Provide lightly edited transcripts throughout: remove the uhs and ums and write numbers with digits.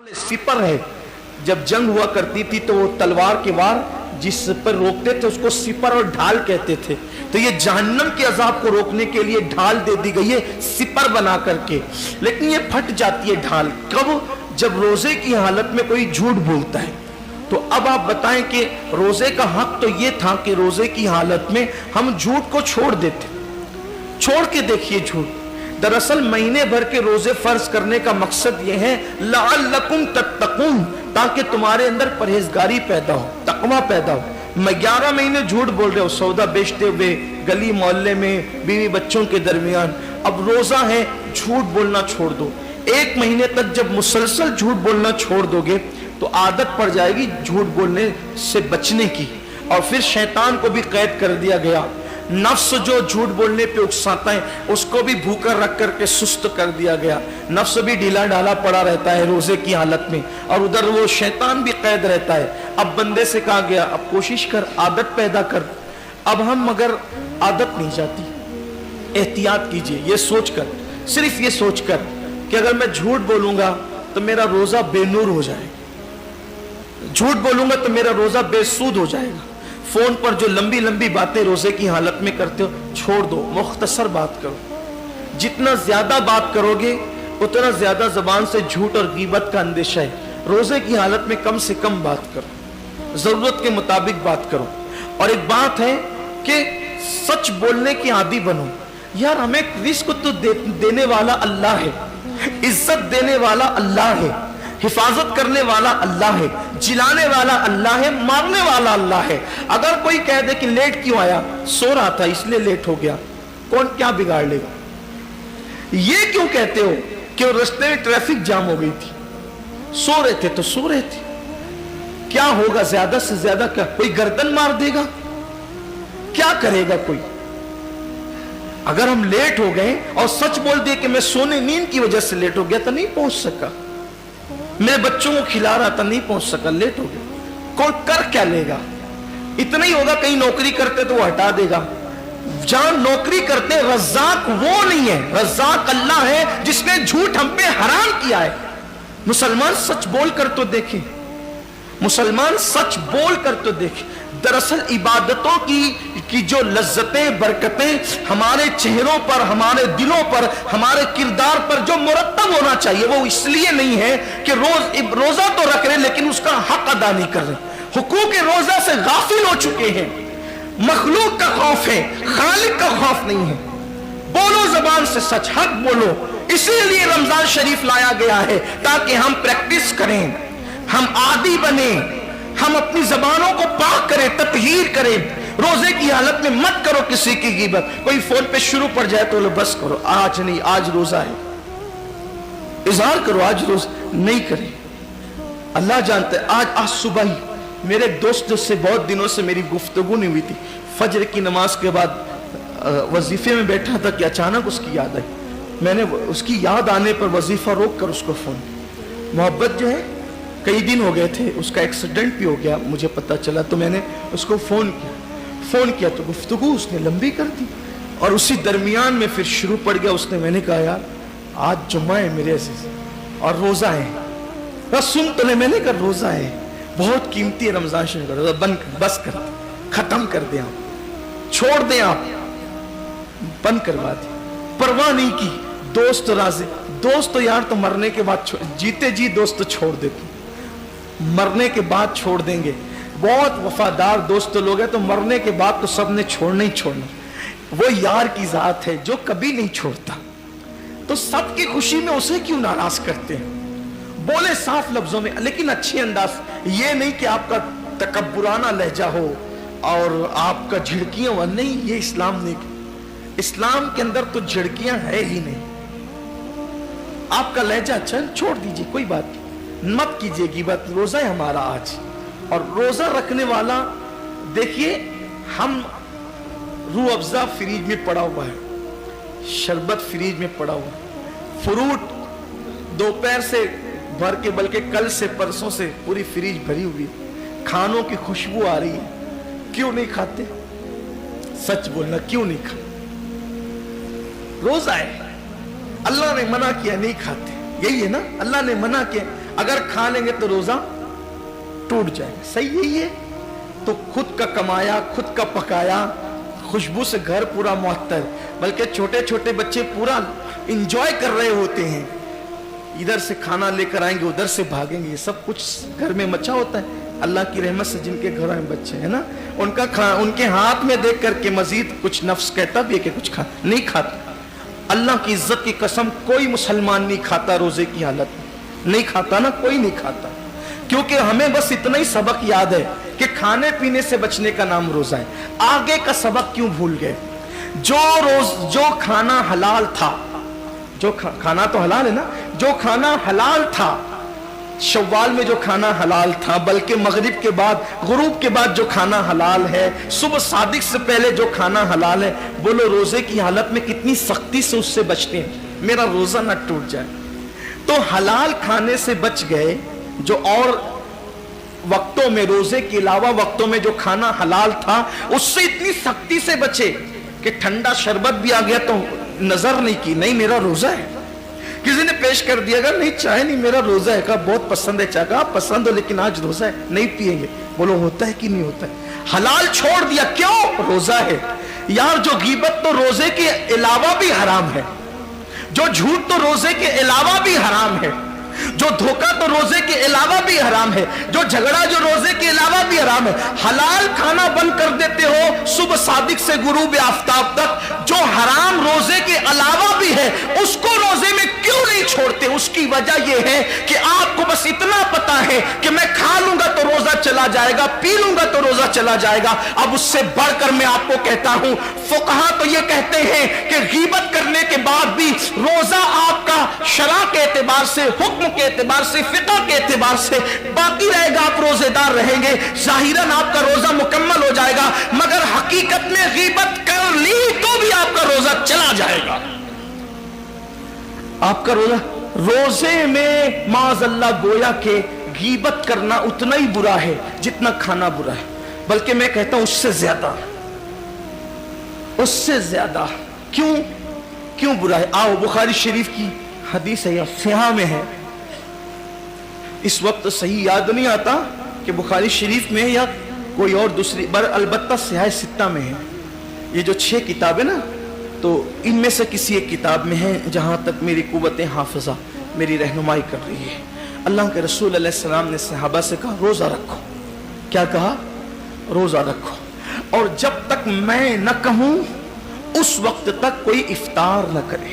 Sipper है। जब जंग हुआ करती थी तो वो तलवार के वार जिस पर रोकते थे उसको सिपर और ढाल कहते थे। तो ये जहन्नम के अजाब को रोकने के लिए ढाल दे दी गई है सिपर बना करके, लेकिन ये फट जाती है ढाल कब? जब रोजे की हालत में कोई झूठ बोलता है। तो अब आप बताएं कि रोजे का हक तो ये था कि रोजे की हालत में हम झूठ को छोड़ देते। छोड़ के देखिए झूठ। दरअसल महीने भर के रोजे फर्ज करने का मकसद यह है लअल्लकुम तत्तकून, ताकि तुम्हारे अंदर परहेजगारी पैदा हो, तकवा पैदा हो। मैं 11 महीने झूठ बोल रहे हो सौदा बेचते हुए गली मोहल्ले में बीवी बच्चों के दरमियान, अब रोजा है झूठ बोलना छोड़ दो। 1 महीने तक जब मुसलसल झूठ बोलना छोड़ दोगे तो आदत पड़ जाएगी झूठ बोलने से बचने की, और फिर शैतान को भी कैद कर दिया गया। नफ्स जो झूठ बोलने पे उकसाता है उसको भी भूखा रख करके सुस्त कर दिया गया। नफ्स भी ढीला ढाला पड़ा रहता है रोजे की हालत में, और उधर वो शैतान भी कैद रहता है। अब बंदे से कहा गया अब कोशिश कर, आदत पैदा कर। अब हम मगर आदत नहीं जाती। एहतियात कीजिए ये सोचकर, सिर्फ ये सोचकर कि अगर मैं झूठ बोलूंगा तो मेरा रोजा बेनूर हो जाएगा, झूठ बोलूंगा तो मेरा रोजा बेसूद हो जाएगा। फोन पर जो लंबी लंबी बातें रोजे की हालत में करते हो छोड़ दो, मुख्तसर बात करो। जितना ज्यादा बात करोगे उतना ज्यादा जबान से झूठ और गीबत का अंदेशा है। रोजे की हालत में कम से कम बात करो, जरूरत के मुताबिक बात करो। और एक बात है कि सच बोलने की आदी बनो। यार हमें रिस्क तो देने वाला अल्लाह है, इज्जत देने वाला अल्लाह है, हिफाजत करने वाला अल्लाह है, जिलाने वाला अल्लाह है, मारने वाला अल्लाह है। अगर कोई कह दे कि लेट क्यों आया, सो रहा था इसलिए लेट हो गया, कौन क्या बिगाड़ लेगा? ये क्यों कहते हो कि रास्ते में ट्रैफिक जाम हो गई थी, सो रहे थे तो सो रहे थे, क्या होगा? ज्यादा से ज्यादा क्या कोई गर्दन मार देगा? क्या करेगा कोई? अगर हम लेट हो गए और सच बोल दिए कि मैं सोने नींद की वजह से लेट हो गया तो नहीं पहुंच सका, मेरे बच्चों को खिला रहा था नहीं पहुंच सका, लेट हो गया, कोई कर क्या लेगा? इतना ही होगा कहीं नौकरी करते तो वो हटा देगा। जहां नौकरी करते रज़्ज़ाक वो नहीं है, रज़्ज़ाक अल्लाह है जिसने झूठ हम पे हराम किया है। मुसलमान सच बोल कर तो देखे, मुसलमान सच बोल कर तो देखे। दरअसल इबादतों की जो लज्जतें बरकतें हमारे चेहरों पर, हमारे दिलों पर, हमारे किरदार पर जो मुरत्तब होना चाहिए वो इसलिए नहीं है कि रोजा तो रख रहे लेकिन उसका हक अदा नहीं कर रहे, हुकूक रोजा से गाफिल हो चुके हैं। मखलूक का खौफ है, खालिक का खौफ नहीं है। बोलो जबान से सच, हक बोलो। इसीलिए रमजान शरीफ लाया गया है ताकि हम प्रैक्टिस करें, हम आदी बने, हम अपनी जबानों को पाक करें, ततहीर करें। रोजे की हालत में मत करो किसी की गीबत। कोई फोन पे शुरू पड़ जाए तो लो बस करो, आज नहीं, आज रोजा है, इजहार करो आज रोज नहीं करे। अल्लाह जानता है। आज सुबह ही मेरे दोस्त से बहुत दिनों से मेरी गुफ्तगू नहीं हुई थी, फजर की नमाज के बाद वजीफे में बैठा था कि अचानक उसकी याद आई। मैंने उसकी याद आने पर वजीफा रोक कर उसको फोन, मोहब्बत जो है कई दिन हो गए थे, उसका एक्सीडेंट भी हो गया मुझे पता चला, तो मैंने उसको फोन किया तो गुफ्तगू उसने लंबी कर दी और उसी दरमियान में फिर शुरू पड़ गया उसने। मैंने कहा यार आज जुम्मा है मेरे अजीज और रोजा है, बस सुन तो ले। मैंने कहा रोजा है, बहुत कीमती है रमजान शरीफ का रोजा, बस कर, खत्म कर दे आप, छोड़ दें आप, बंद करवा दे, परवाह नहीं की। दोस्त राजी, दोस्त तो यार तो मरने के बाद, जीते जी दोस्त तो छोड़ देते, मरने के बाद छोड़ देंगे। बहुत वफादार दोस्त लोग हैं तो मरने के बाद तो सबने छोड़ना ही छोड़ना। वो यार की जात है जो कभी नहीं छोड़ता, तो सबकी खुशी में उसे क्यों नाराज करते हैं? बोले साफ लफ्जों में लेकिन अच्छे अंदाज, ये नहीं कि आपका तकब्बुराना लहजा हो और आपका झिड़कियां हो, नहीं, ये इस्लाम नहीं। इस्लाम के अंदर तो झिड़कियां है ही नहीं। आपका लहजा अच्छा छोड़ दीजिए, कोई बात मत कीजिएगी बात। रोजा है हमारा आज, और रोजा रखने वाला देखिए, हम रूह अफ़ज़ा फ्रीज में पड़ा हुआ है, शरबत फ्रीज में पड़ा हुआ है, फ्रूट दोपहर से भर के, बल्कि कल से परसों से पूरी फ्रीज भरी हुई है, खानों की खुशबू आ रही है, क्यों नहीं खाते? सच बोलना, क्यों नहीं खाते? रोजा है, अल्लाह ने मना किया नहीं खाते, यही है ना, अल्लाह ने मना किया। अगर खा लेंगे तो रोजा टूट जाएगा। सही यही है। तो खुद का कमाया, खुद का पकाया, खुशबू से घर पूरा मुअत्तर, बल्कि छोटे छोटे बच्चे पूरा इंजॉय कर रहे होते हैं। इधर से खाना लेकर आएंगे, उधर से भागेंगे, ये सब कुछ घर में मचा होता है। अल्लाह की रहमत से जिनके घर में बच्चे हैं ना, उनके हाथ में देख करके मजीद कुछ नफ्स कहता भी है कि कुछ नहीं खाता। अल्लाह की इज्जत की कसम, कोई मुसलमान नहीं खाता रोजे की हालत में, नहीं खाता ना, कोई नहीं खाता। क्योंकि हमें बस इतना ही सबक याद है कि खाने पीने से बचने का नाम रोजा है। आगे का सबक क्यों भूल गए? जो खाना हलाल था, जो खाना तो हलाल है ना, जो खाना हलाल था शव्वाल में, जो खाना हलाल था, बल्कि मगरिब के बाद, गुरूब के बाद जो खाना हलाल है, सुबह सादिक से पहले जो खाना हलाल है, बोलो रोजे की हालत में कितनी सख्ती से उससे बचते हैं, मेरा रोजा ना टूट जाए। तो हलाल खाने से बच गए। जो और वक्तों में, रोजे के अलावा वक्तों में जो खाना हलाल था, उससे इतनी सख्ती से बचे कि ठंडा शरबत भी आ गया तो नजर नहीं की, नहीं मेरा रोजा है। किसी ने पेश कर दिया, अगर नहीं चाय नहीं मेरा रोजा है, कहा बहुत पसंद है चाय, कहा पसंद हो लेकिन आज रोजा है, नहीं पिएंगे। बोलो होता है कि नहीं होता है? हलाल छोड़ दिया, क्यों? रोजा है। यार जो गीबत तो रोजे के अलावा भी हराम है, जो झूठ तो रोजे के अलावा भी हराम है, जो धोखा तो रोजे के अलावा भी हराम है, जो झगड़ा जो रोजे के अलावा भी हराम है। हलाल खाना बंद कर देते हो सुबह सादिक से गुरूब आफ्ताब तक, जो हराम रोजे के अलावा भी है उसको रोजे में क्यों नहीं छोड़ते? उसकी वजह यह है कि आपको बस इतना पता है कि मैं खा लूंगा तो रोजा चला जाएगा, पी लूंगा तो रोजा चला जाएगा। अब उससे बढ़कर मैं आपको कहता हूं, फुकहा तो ये कहते हैं कि गीबत करने के बाद भी रोजा आपका शरा के एतबार से, हुक्म के एतबार से, फिक़ह के एतबार से बाकी रहेगा, आप रोजेदार रहेंगे, जाहिरन आपका रोजा मुकम्मल हो जाएगा। मगर हकीकत में गीबत कर ली तो भी आपका रोजा चला जाएगा। आपका रोजे में माज़अल्लाह गोया के गीबत करना उतना ही बुरा है जितना खाना बुरा है, बल्कि मैं कहता हूं उससे ज्यादा। क्यों बुरा है? आओ बुखारी शरीफ की हदीस है, या सिहा में है, इस वक्त सही याद नहीं आता कि बुखारी शरीफ में या कोई और दूसरी, अलबत्ता सिहा सित्ता में है। ये जो 6 किताबें ना, तो इनमें से किसी एक किताब में है जहां तक मेरी कुव्वत हाफिजा मेरी रहनुमाई कर रही है। अल्लाह के रसूल अलैहि सलाम ने सहाबा से कहा रोजा रखो। क्या कहा? रोजा रखो, और जब तक मैं न कहूं उस वक्त तक कोई इफ्तार न करे।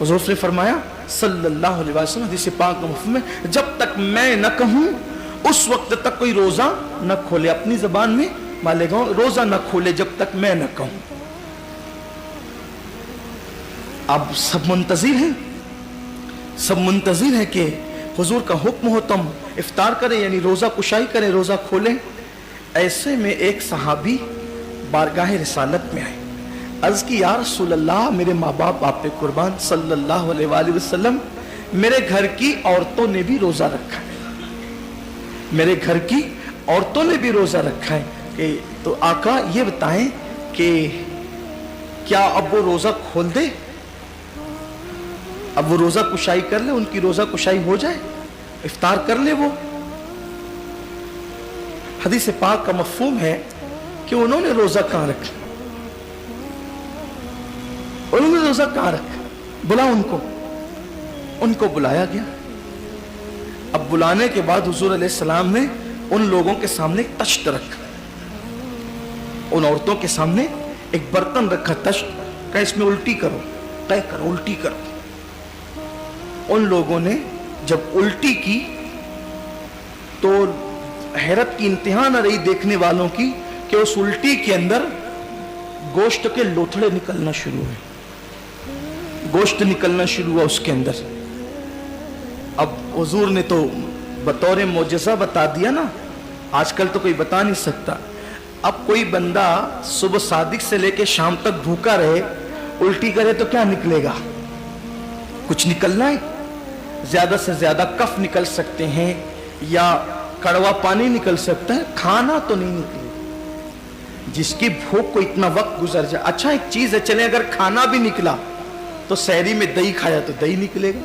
हुजूर ने फरमाया सल्लल्लाहु अलैहि वसल्लम हदीस पाक का मफ़हूम है, जब तक मैं न कहूं उस वक्त तक कोई रोजा न खोले। अपनी जबान में मालेगा, रोजा न खोले जब तक मैं न कहूं। अब सब मुंतजिर हैं कि हुजूर का हुक्म हो तुम इफ्तार करें, यानी रोजा कुशाई करें, रोजा खोलें। ऐसे में एक सहाबी बारगाह रिसालत में आए, अर्ज की या रसूल अल्लाह, मेरे माँ बाप आप पे कुर्बान सल्लल्लाहु अलैहि वसल्लम, मेरे घर की औरतों ने भी रोजा रखा है, मेरे घर की औरतों ने भी रोजा रखा है। कि तो आका ये बताएं कि क्या अब वो रोजा खोल दे, अब वो रोजा कुशाई कर ले, उनकी रोजा कुशाई हो जाए, इफ्तार कर ले वो। हदीस पाक का मफ़हूम है कि उन्होंने रोजा कहां रखा, उन्होंने रोजा कहां रखा, बुला उनको बुलाया गया। अब बुलाने के बाद हुजूर अलैहि सलाम ने उन लोगों के सामने एक तश्त रखा, उन औरतों के सामने एक बर्तन रखा, तश्त का, इसमें उल्टी करो, तय करो, उल्टी करो। उन लोगों ने जब उल्टी की तो हैरत की इंतहा न रही देखने वालों की कि उस उल्टी के अंदर गोश्त के लोथड़े निकलना शुरू हुए, गोश्त निकलना शुरू हुआ उसके अंदर। अब हुजूर ने तो बतौर मौजज़ा बता दिया ना, आजकल तो कोई बता नहीं सकता। अब कोई बंदा सुबह सादिक से लेके शाम तक भूखा रहे, उल्टी करे तो क्या निकलेगा? कुछ निकलना है, ज्यादा से ज्यादा कफ निकल सकते हैं या कड़वा पानी निकल सकता है, खाना तो नहीं निकलेगा। जिसकी भूख को इतना वक्त गुजर जाए, अच्छा एक चीज है, चले अगर खाना भी निकला तो सहरी में दही खाया तो दही निकलेगा,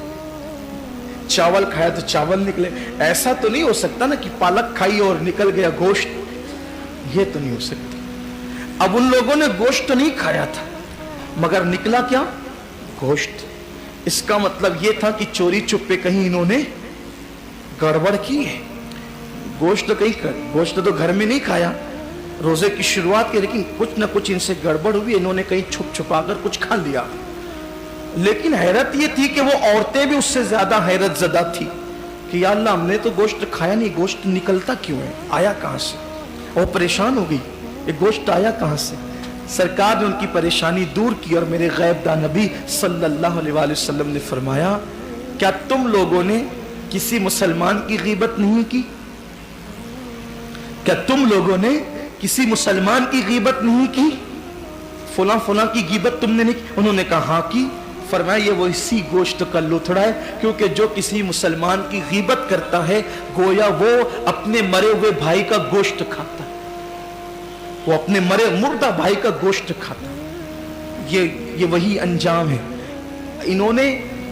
चावल खाया तो चावल निकले। ऐसा तो नहीं हो सकता ना कि पालक खाई और निकल गया गोश्त, ये तो नहीं हो सकता। अब उन लोगों ने गोश्त तो नहीं खाया था मगर निकला क्या? गोश्त। इसका मतलब ये था कि चोरी चुप्पे कहीं इन्होंने गड़बड़ की है। गोश्त तो घर में नहीं खाया, रोजे की शुरुआत की, लेकिन कुछ ना कुछ इनसे गड़बड़ हुई, इन्होंने कहीं छुप छुपा कर कुछ खा लिया। लेकिन हैरत ये थी कि वो औरतें भी उससे ज्यादा हैरत ज़दा थी कि या अल्लाह हमने तो गोश्त खाया नहीं, गोश्त निकलता क्यों है, आया कहां से? और परेशान हो गई, ये गोश्त आया कहां से? सरकार ने उनकी परेशानी दूर की और मेरे गैबदा नबी सल्लल्लाहु अलैहि वसल्लम ने फरमाया, क्या तुम लोगों ने किसी मुसलमान की गीबत नहीं की? क्या तुम लोगों ने किसी मुसलमान की गीबत नहीं की? फुला फुला की गीबत तुमने नहीं की? उन्होंने कहा हाँ की। फरमाया ये वो इसी गोश्त का लुथड़ा है, क्योंकि जो किसी मुसलमान की गीबत करता है गोया वो अपने मरे हुए भाई का गोश्त खाता है, वो अपने मुर्दा भाई का गोश्त खाता है। ये वही अंजाम है। इन्होंने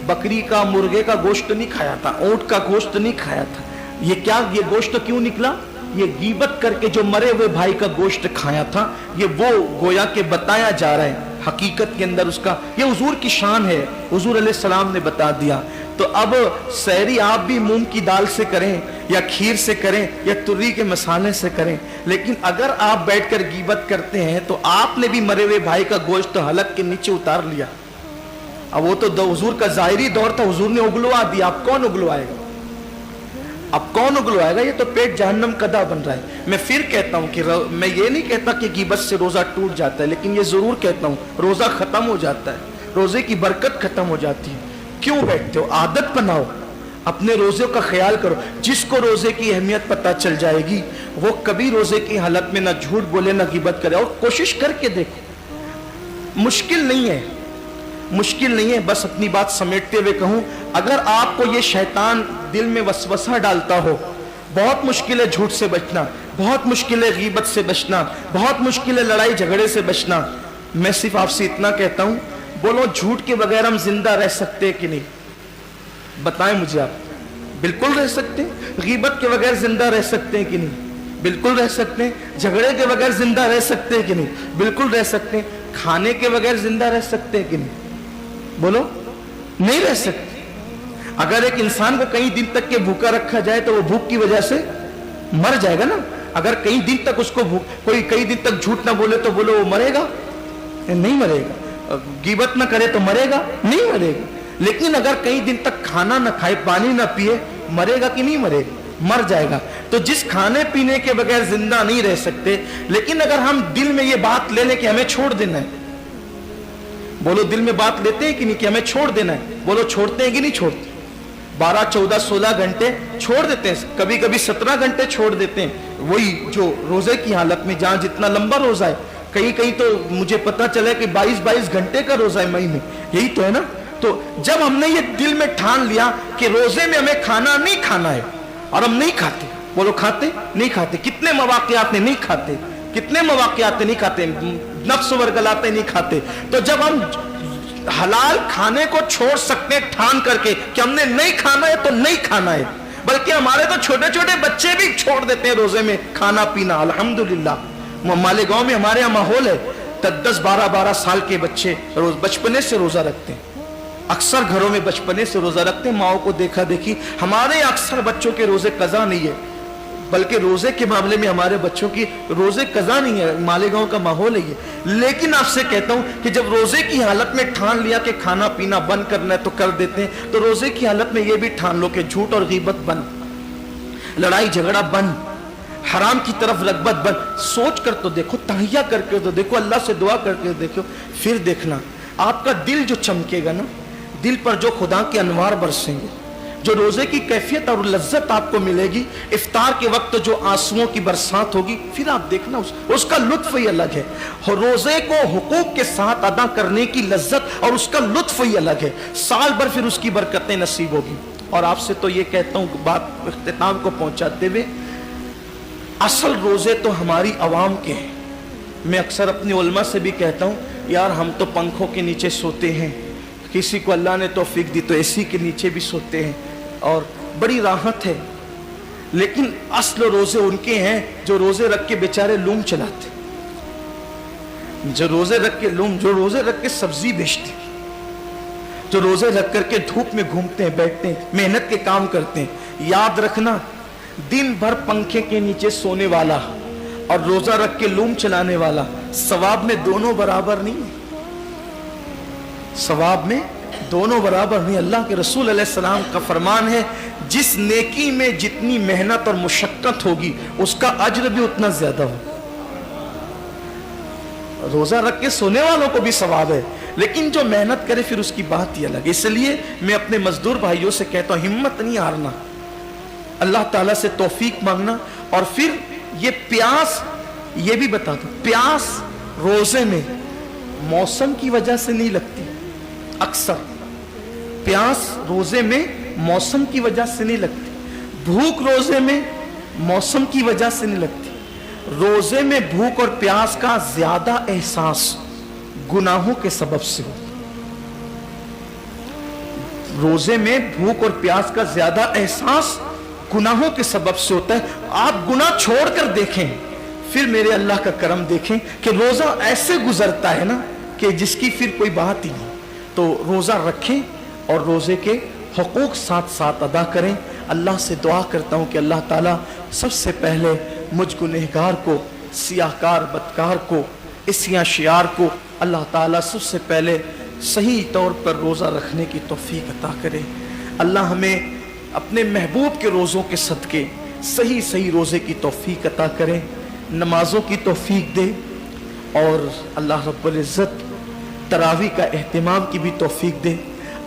बकरी का, मुर्गे का गोश्त नहीं खाया था, ऊंट का गोश्त नहीं खाया था। ये गोश्त क्यों निकला? ये गीबत करके जो मरे हुए भाई का गोश्त खाया था, ये वो गोया के बताया जा रहा है हकीकत के अंदर उसका। ये हुजूर की शान है, हुजूर अलैहिस्सलाम ने बता दिया। तो अब सहरी आप भी मूंग की दाल से करें या खीर से करें या तुर्री के मसाले से करें, लेकिन अगर आप बैठकर गीबत करते हैं तो आपने भी मरे हुए भाई का गोश्त हलक के नीचे उतार लिया। अब वो तो हुजूर का जाहिरी दौर था, हुजूर ने उगलवा दिया, अब कौन उगलवाएगा? अब कौन उगलवाएगा? ये तो पेट जहन्नम कदा बन रहा है। मैं फिर कहता हूं कि मैं ये नहीं कहता कि गीबत से रोजा टूट जाता है, लेकिन ये जरूर कहता हूं रोजा खत्म हो जाता है, रोजे की बरकत खत्म हो जाती है। क्यों बैठते हो? आदत बनाओ, अपने रोजे का ख्याल करो। जिसको रोजे की अहमियत पता चल जाएगी वो कभी रोजे की हालत में ना झूठ बोले ना गीबत करे। और कोशिश करके देखो, मुश्किल नहीं है, मुश्किल नहीं है। बस अपनी बात समेटते हुए कहूं, अगर आपको ये शैतान दिल में वसवसा डालता हो, बहुत मुश्किल है झूठ से बचना, बहुत मुश्किल है गीबत से बचना, बहुत मुश्किल है लड़ाई झगड़े से बचना, मैं सिर्फ आपसे इतना कहता हूं, बोलो झूठ के बगैर हम जिंदा रह सकते हैं कि नहीं? बताएं मुझे आप। बिल्कुल रह सकते हैं। गीबत के बगैर जिंदा रह सकते हैं कि नहीं? बिल्कुल रह सकते हैं। झगड़े के बगैर जिंदा रह सकते हैं कि नहीं? बिल्कुल रह सकते हैं। खाने के बगैर जिंदा रह सकते हैं कि नहीं? बोलो, नहीं रह सकते। अगर एक इंसान को कई दिन तक के भूखा रखा जाए तो वो भूख की वजह से मर जाएगा ना। अगर कई दिन तक उसको कोई कई दिन तक झूठ ना बोले तो बोलो वो मरेगा? नहीं मरेगा। गीबत ना करे तो मरेगा? नहीं मरेगा। लेकिन अगर कई दिन तक खाना ना खाए, पानी ना पिए, मरेगा कि नहीं मरेगा? मर जाएगा। तो जिस खाने पीने के बगैर जिंदा नहीं रह सकते, लेकिन अगर हम दिल में ये बात ले लें कि हमें छोड़ देना है, बोलो दिल में बात लेते हैं कि नहीं कि हमें छोड़ देना है? बोलो छोड़ते हैं कि नहीं छोड़ते? 12, 14, 16 घंटे छोड़ देते हैं, कभी कभी 17 घंटे छोड़ देते हैं। वही जो रोजे की हालत में, जहां जितना लंबा रोजा है, कहीं कहीं तो मुझे पता चला कि 22-22 घंटे का रोजा है महीने, यही तो है ना। तो जब हमने ये दिल में ठान लिया कि रोजे में हमें खाना नहीं खाना है और हम नहीं खाते, बोलो खाते नहीं खाते? कितने मवाक़ियात नहीं खाते, कितने मवाक़ियात नहीं खाते, नफ्स वरगलाते नहीं खाते। तो जब हम हलाल खाने को छोड़ सकते हैं ठान करके कि हमने नहीं खाना है तो नहीं खाना है, बल्कि हमारे तो छोटे छोटे बच्चे भी छोड़ देते हैं रोजे में खाना पीना। अल्हम्दुलिल्लाह मालेगांव में हमारे यहाँ माहौल है, 10-12 साल के बच्चे रोज बचपने से रोजा रखते हैं। अक्सर घरों में बचपने से रोजा रखते हैं, माओ को देखा देखी। हमारे अक्सर बच्चों के रोजे कजा नहीं है, बल्कि रोजे के मामले में हमारे बच्चों की रोजे कजा नहीं है। मालेगांव का माहौल है ये। लेकिन आपसे कहता हूं कि जब रोजे की हालत में ठान लिया कि खाना पीना बंद करना है तो कर देते हैं, तो रोजे की हालत में ये भी ठान लो कि झूठ और गीबत बंद, लड़ाई झगड़ा बंद, हराम की तरफ रगबत बंद। सोच कर तो देखो, तहिया करके तो देखो, अल्लाह से दुआ करके देखो, फिर देखना आपका दिल जो चमकेगा ना, दिल पर जो खुदा के अनवार बरसेंगे, जो रोजे की कैफियत और लज्जत आपको मिलेगी, इफ्तार के वक्त जो आंसुओं की बरसात होगी, फिर आप देखना उसका लुत्फ ही अलग है। रोजे को हुकूक के साथ अदा करने की लज्जत और उसका लुत्फ ही अलग है। साल भर फिर उसकी बरकतें नसीब होगी। और आपसे तो ये कहता हूं, बात इख्तिताम को पहुंचाते हुए, असल रोजे तो हमारी आवाम के हैं। मैं अक्सर अपनी उलमा से भी कहता हूं, यार हम तो पंखों के नीचे सोते हैं, किसी को अल्लाह ने तौफीक दी तो एसी के नीचे भी सोते हैं, اور بڑی راحت ہے، لیکن اصل روزے ان کے ہیں جو روزے رکھ کے بیچارے لوم چلاتے، جو روزے رکھ کے سبزی بیچتے، جو روزے رکھ کر کے دھوپ میں گھومتے ہیں، بیٹھتے ہیں، محنت کے کام کرتے ہیں۔ یاد رکھنا، دن بھر پنکھے کے نیچے سونے والا اور روزہ رکھ کے لوم چلانے والا ثواب میں دونوں برابر نہیں، ثواب میں دونوں برابر نہیں۔ اللہ کے رسول علیہ السلام کا فرمان ہے، جس نیکی میں جتنی محنت اور مشقت ہوگی اس کا اجر بھی اتنا زیادہ ہو۔ روزہ رکھ کے سونے والوں کو بھی ثواب ہے، لیکن جو محنت کرے پھر اس کی بات ہی الگ ہے۔ اس لیے میں اپنے مزدور بھائیوں سے کہتا ہوں، ہمت نہیں ہارنا، اللہ تعالیٰ سے توفیق مانگنا۔ اور پھر یہ پیاس، یہ بھی بتا دوں، پیاس روزے میں موسم کی وجہ سے نہیں لگتی، اکثر پیاس روزے میں موسم کی وجہ سے نہیں لگتی، بھوک روزے میں موسم کی وجہ سے نہیں لگتی۔ روزے میں بھوک اور پیاس کا زیادہ احساس گناہوں کے سبب سے ہو، روزے میں بھوک اور پیاس کا زیادہ احساس گناہوں کے سبب سے ہوتا ہے۔ آپ گناہ چھوڑ کر دیکھیں، پھر میرے اللہ کا کرم دیکھیں کہ روزہ ایسے گزرتا ہے نا کہ جس کی پھر کوئی بات ہی نہیں۔ تو روزہ رکھیں اور روزے کے حقوق ساتھ ساتھ ادا کریں۔ اللہ سے دعا کرتا ہوں کہ اللہ تعالیٰ سب سے پہلے مجھ گنہگار کو، سیاہکار بدکار کو، اسیاں شیار کو اللہ تعالیٰ سب سے پہلے صحیح طور پر روزہ رکھنے کی توفیق عطا کرے۔ اللہ ہمیں اپنے محبوب کے روزوں کے صدقے صحیح روزے کی توفیق عطا کرے، نمازوں کی توفیق دے، اور اللہ رب العزت تراویح کا اہتمام کی بھی توفیق دے،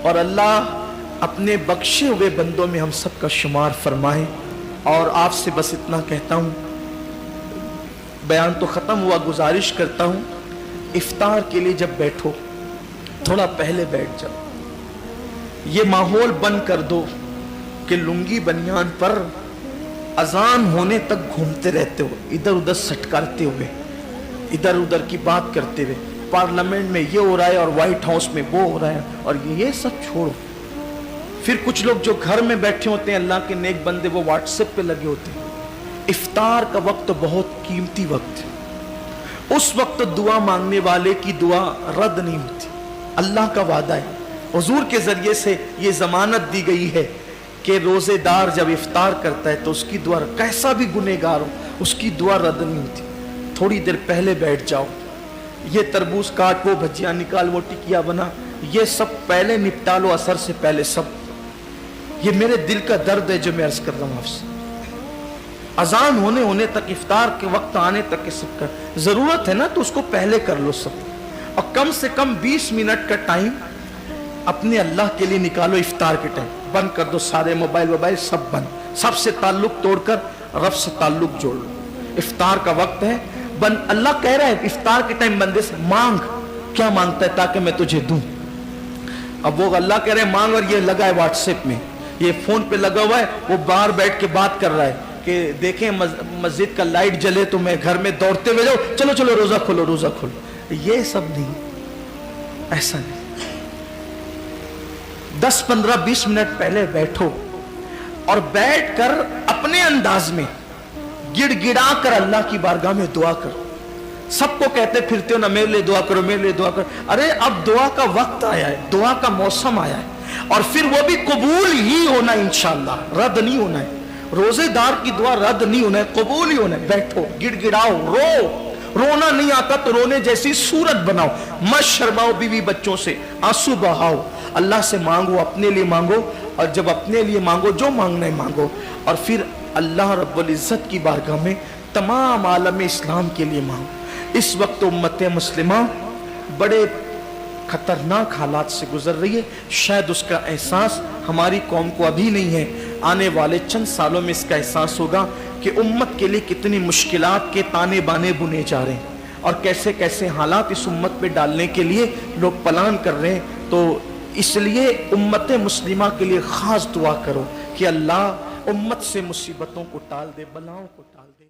اور اللہ اپنے بخشے ہوئے بندوں میں ہم سب کا شمار فرمائے۔ اور آپ سے بس اتنا کہتا ہوں، بیان تو ختم ہوا، گزارش کرتا ہوں، افطار کے لیے جب بیٹھو تھوڑا پہلے بیٹھ جاؤ، یہ ماحول بند کر دو کہ لنگی بنیان پر اذان ہونے تک گھومتے رہتے ہو، ادھر ادھر سٹکارتے ہوئے، ادھر ادھر کی بات کرتے ہوئے، پارلیمنٹ میں یہ ہو رہا ہے اور وائٹ ہاؤس میں وہ ہو رہا ہے، اور یہ سب چھوڑو۔ پھر کچھ لوگ جو گھر میں بیٹھے ہوتے ہیں اللہ کے نیک بندے، وہ واٹس ایپ پہ لگے ہوتے ہیں۔ افطار کا وقت بہت قیمتی وقت ہے، اس وقت دعا مانگنے والے کی دعا رد نہیں ہوتی، اللہ کا وعدہ ہے، حضور کے ذریعے سے یہ ضمانت دی گئی ہے کہ روزے دار جب افطار کرتا ہے تو اس کی دعا، کیسا بھی گنہگار ہو، اس کی دعا رد نہیں ہوتی۔ تھوڑی دیر پہلے بیٹھ جاؤ، یہ تربوز کاٹ، وہ بھجیاں نکال، وہ ٹکیا بنا، یہ سب پہلے نپٹا لو، اثر سے پہلے سب۔ یہ میرے دل کا درد ہے جو میں عرض کر رہا ہوں آپ سے، اذان ہونے تک، افطار کے وقت آنے تک سب کا ضرورت ہے نا، تو اس کو پہلے کر لو سب، اور کم سے کم 20 منٹ کا ٹائم اپنے اللہ کے لیے نکالو۔ افطار کے ٹائم بند کر دو، سارے موبائل سب بند، سب سے تعلق توڑ کر رب سے تعلق جوڑ لو۔ افطار کا وقت ہے، بند، اللہ کہہ رہا ہے افطار کے ٹائم بندے سے مانگ، کیا مانگتا ہے تاکہ میں تجھے دوں۔ اب وہ اللہ کہہ رہے ہیں مانگ، اور یہ لگا ہے واٹس ایپ میں، یہ فون پہ لگا ہوا ہے، وہ باہر بیٹھ کے بات کر رہا ہے کہ دیکھیں مسجد کا لائٹ جلے تو میں گھر میں دوڑتے ہوئے جاؤ، چلو روزہ کھولو۔ یہ سب نہیں، ایسا نہیں۔ 10 15 20 منٹ پہلے بیٹھو، اور بیٹھ کر اپنے انداز میں گڑ گڑا کر اللہ کی بارگاہ میں دعا کرو۔ سب کو کہتے پھرتے ہو نا میرے لیے دعا کرو، میرے لیے دعا کرو، ارے اب دعا کا وقت آیا ہے، دعا کا موسم آیا ہے، اور پھر وہ بھی قبول ہی ہونا ہے انشاءاللہ، رد نہیں ہونا ہے۔ روزے دار کی دعا رد نہیں ہونا ہے، قبول ہی ہونا ہے۔ بیٹھو، گڑ گڑاؤ، رونا نہیں آتا تو رونے جیسی صورت بناؤ، مت شرماؤ بیوی بچوں سے، آنسو بہاؤ، اللہ سے مانگو، اپنے لیے مانگو، اور جب اپنے لیے مانگو جو مانگنا ہے مانگو، اور پھر اللہ رب العزت کی بارگاہ میں تمام عالم اسلام کے لیے مانگو۔ اس وقت امت مسلمہ بڑے خطرناک حالات سے گزر رہی ہے، شاید اس کا احساس ہماری قوم کو ابھی نہیں ہے، آنے والے چند سالوں میں اس کا احساس ہوگا کہ امت کے لیے کتنی مشکلات کے تانے بانے بنے جا رہے ہیں، اور کیسے کیسے حالات اس امت پہ ڈالنے کے لیے لوگ پلان کر رہے ہیں۔ تو اس لیے امت مسلمہ کے لیے خاص دعا کرو کہ اللہ امت سے مصیبتوں کو ٹال دے، بلاؤں کو ٹال دے۔